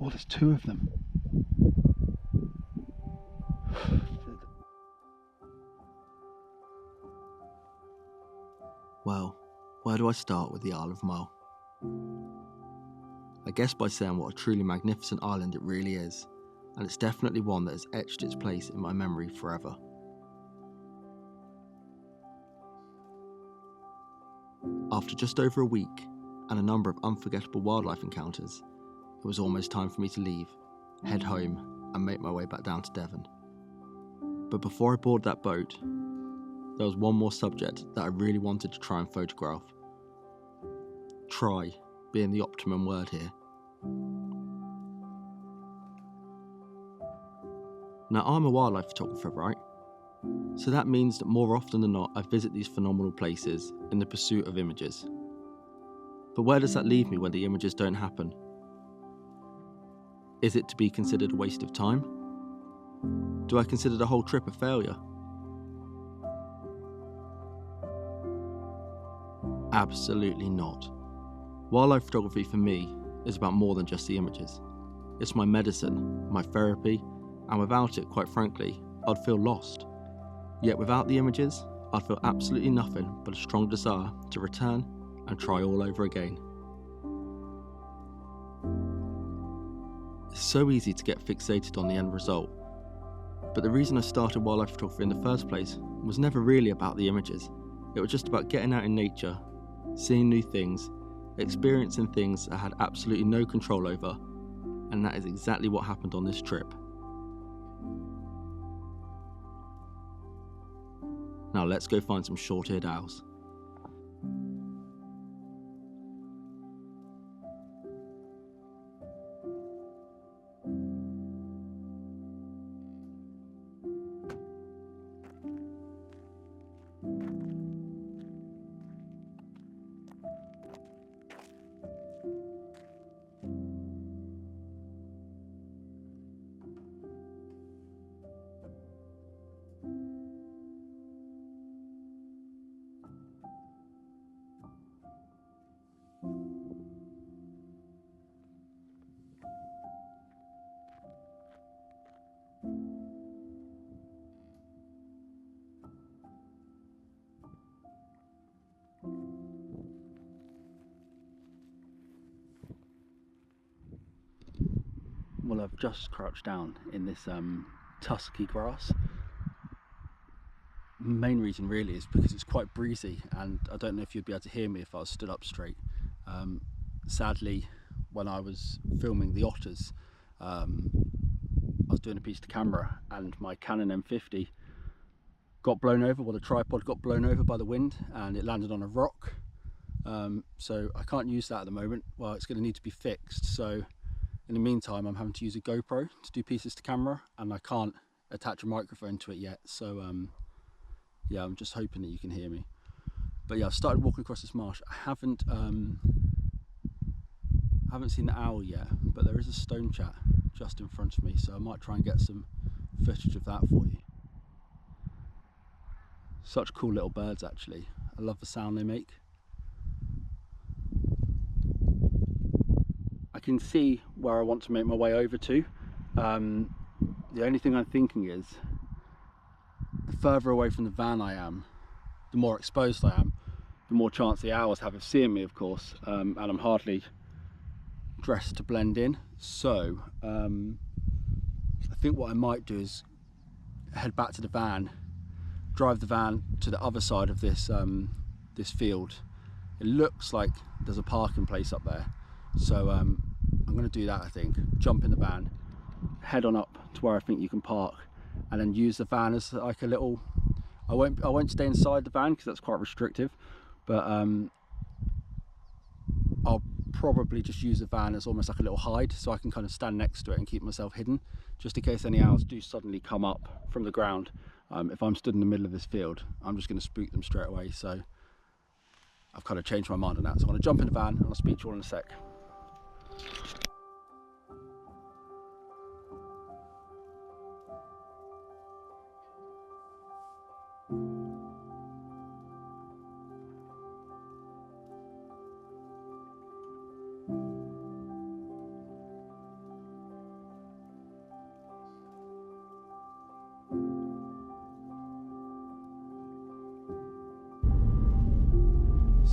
Oh, there's two of them. Well, where do I start with the Isle of Mull? I guess by saying what a truly magnificent island it really is, and it's definitely one that has etched its place in my memory forever. After just over a week and a number of unforgettable wildlife encounters, it was almost time for me to leave, head home and make my way back down to Devon. But before I boarded that boat, there was one more subject that I really wanted to try and photograph. Try being the optimum word here. Now, I'm a wildlife photographer, right? So that means that more often than not I visit these phenomenal places in the pursuit of images. But where does that leave me when the images don't happen? Is it to be considered a waste of time? Do I consider the whole trip a failure? Absolutely not. Wildlife photography for me is about more than just the images. It's my medicine, my therapy, and without it, quite frankly, I'd feel lost. Yet without the images, I'd feel absolutely nothing but a strong desire to return and try all over again. It's so easy to get fixated on the end result, but the reason I started wildlife photography in the first place was never really about the images. It was just about getting out in nature, seeing new things, experiencing things I had absolutely no control over, and that is exactly what happened on this trip. Now let's go find some short-eared owls. Well, I've just crouched down in this tusky grass. Main reason really is because it's quite breezy, and I don't know if you'd be able to hear me if I was stood up straight. Sadly, when I was filming the otters, I was doing a piece to camera and my Canon M50 got blown over. Well, the tripod got blown over by the wind and it landed on a rock. So I can't use that at the moment. Well, it's going to need to be fixed. So in the meantime, I'm having to use a GoPro to do pieces to camera, and I can't attach a microphone to it yet. So yeah, I'm just hoping that you can hear me. But yeah, I've started walking across this marsh. I haven't seen the owl yet, but there is a stone chat just in front of me, so I might try and get some footage of that for you. Such cool little birds, actually. I love the sound they make. I can see where I want to make my way over to. The only thing I'm thinking is, the further away from the van I am, the more exposed I am, the more chance the owls have of seeing me, of course, and I'm hardly dressed to blend in. So I think what I might do is head back to the van, drive the van to the other side of this this field. It looks like there's a parking place up there, so I'm going to do that. I think jump in the van, head on up to where I think you can park, and then use the van as like a little, I won't stay inside the van because that's quite restrictive, but I'll probably just use the van as almost like a little hide, so I can kind of stand next to it and keep myself hidden, just in case any owls do suddenly come up from the ground. If I'm stood in the middle of this field, I'm just going to spook them straight away. So I've kind of changed my mind on that. So I'm going to jump in the van and I'll speak to you all in a sec.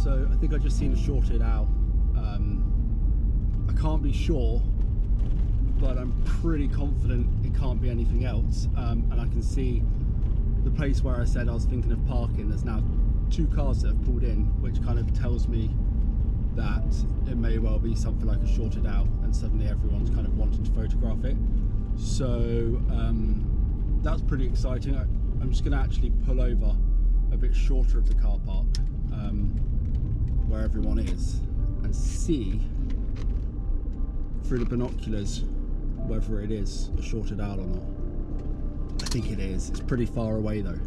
So I think I just seen a shorted owl. I can't be sure, but I'm pretty confident it can't be anything else. And I can see the place where I said I was thinking of parking. There's now 2 cars that have pulled in, which kind of tells me that it may well be something like a shorted owl, and suddenly everyone's kind of wanting to photograph it. So that's pretty exciting. I'm just going to actually pull over a bit shorter of the car park where everyone is and see through the binoculars whether it is a shorted owl or not. I think it is. It's pretty far away though.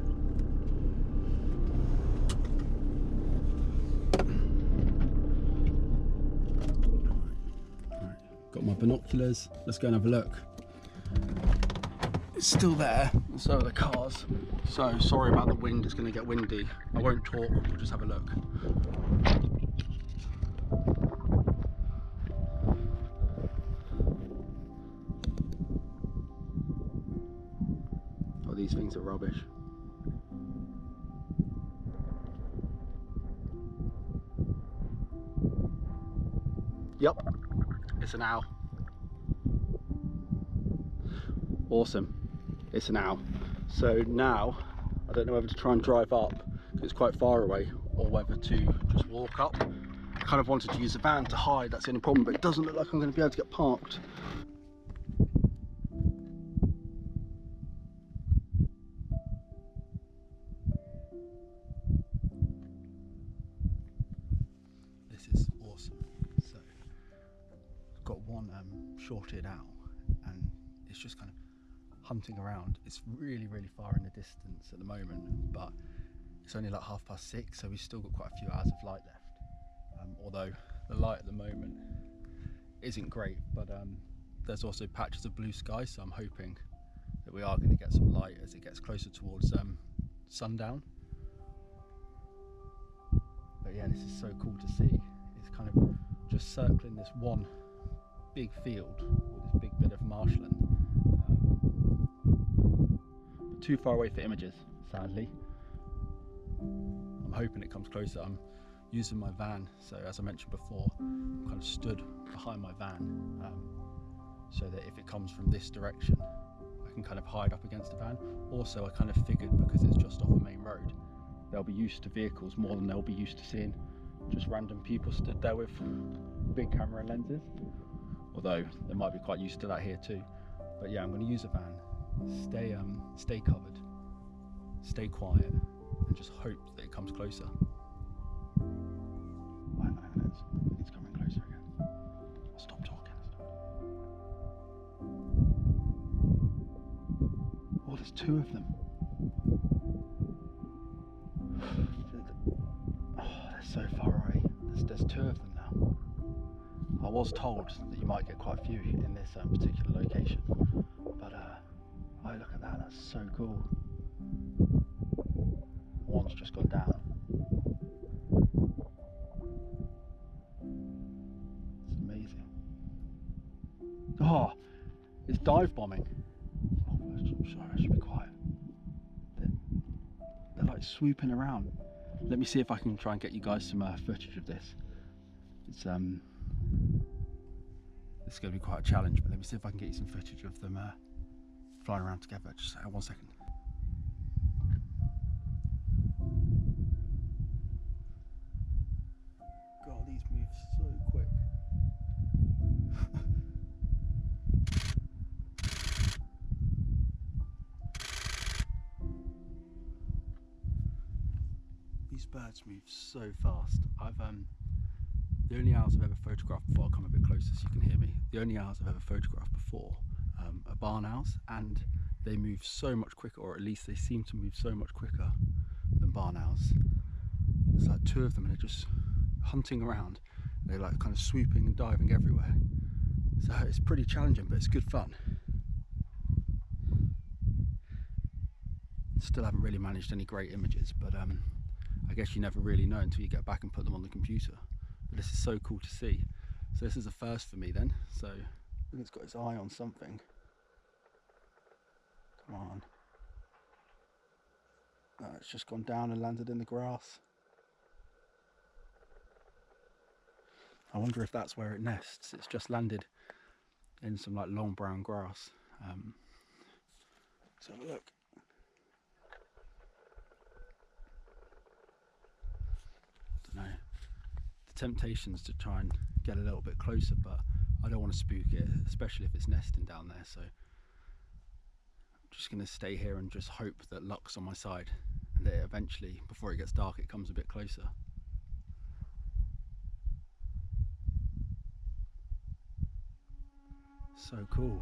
Right. Got my binoculars. Let's go and have a look. It's still there, and so are the cars. So sorry about the wind, it's going to get windy. I won't talk, we'll just have a look. Oh, these things are rubbish. Yep, it's an owl. Awesome, it's an owl. So now I don't know whether to try and drive up because it's quite far away, or whether to just walk up. I kind of wanted to use the van to hide, that's the only problem, but it doesn't look like I'm going to be able to get parked. This is awesome. So I've got one shorted owl, and it's just kind of hunting around. It's really far in the distance at the moment, but it's only like 6:30, so we've still got quite a few hours of light left. Although the light at the moment isn't great, but there's also patches of blue sky, so I'm hoping that we are going to get some light as it gets closer towards sundown. But yeah, this is so cool to see. It's kind of just circling this one big field, or this big bit of marshland. But too far away for images, sadly. I'm hoping it comes closer. I'm using my van, so as I mentioned before, I'm kind of stood behind my van, so that if it comes from this direction, I can kind of hide up against the van. Also, I kind of figured because it's just off a main road, they'll be used to vehicles more than they'll be used to seeing just random people stood there with big camera lenses. Although they might be quite used to that here too. But yeah, I'm going to use a van, stay covered, stay quiet, and just hope that it comes closer. Hang on, it's coming closer again. I'll stop talking. Oh, there's 2 of them. Oh, they're so far away. There's 2 of them now. I was told that you might get quite a few in this particular location, but oh, look at that, that's so cool. One's just gone down. It's amazing. Oh, it's dive bombing. Oh, sorry, I should be quiet. They're like swooping around. Let me see if I can try and get you guys some footage of this. It's going to be quite a challenge, but let me see if I can get you some footage of them flying around together. Just 1 second. God, these move so quick. These birds move so fast. The only owls I've ever photographed before, I'll come a bit closer so you can hear me. The only owls I've ever photographed before are barn owls, and they move so much quicker, or at least they seem to move so much quicker than barn owls. There's like 2 of them and they're just hunting around. They're like kind of swooping and diving everywhere. So it's pretty challenging, but it's good fun. Still haven't really managed any great images, but I guess you never really know until you get back and put them on the computer. But this is so cool to see. So this is a first for me then. So I think it's got its eye on something. Come on. Oh, it's just gone down and landed in the grass. I wonder if that's where it nests. It's just landed in some like long brown grass. Let's have a look. Don't know. The temptation's to try and get a little bit closer, but I don't want to spook it, especially if it's nesting down there. So I'm just going to stay here and just hope that luck's on my side, and that eventually, before it gets dark, it comes a bit closer. So cool.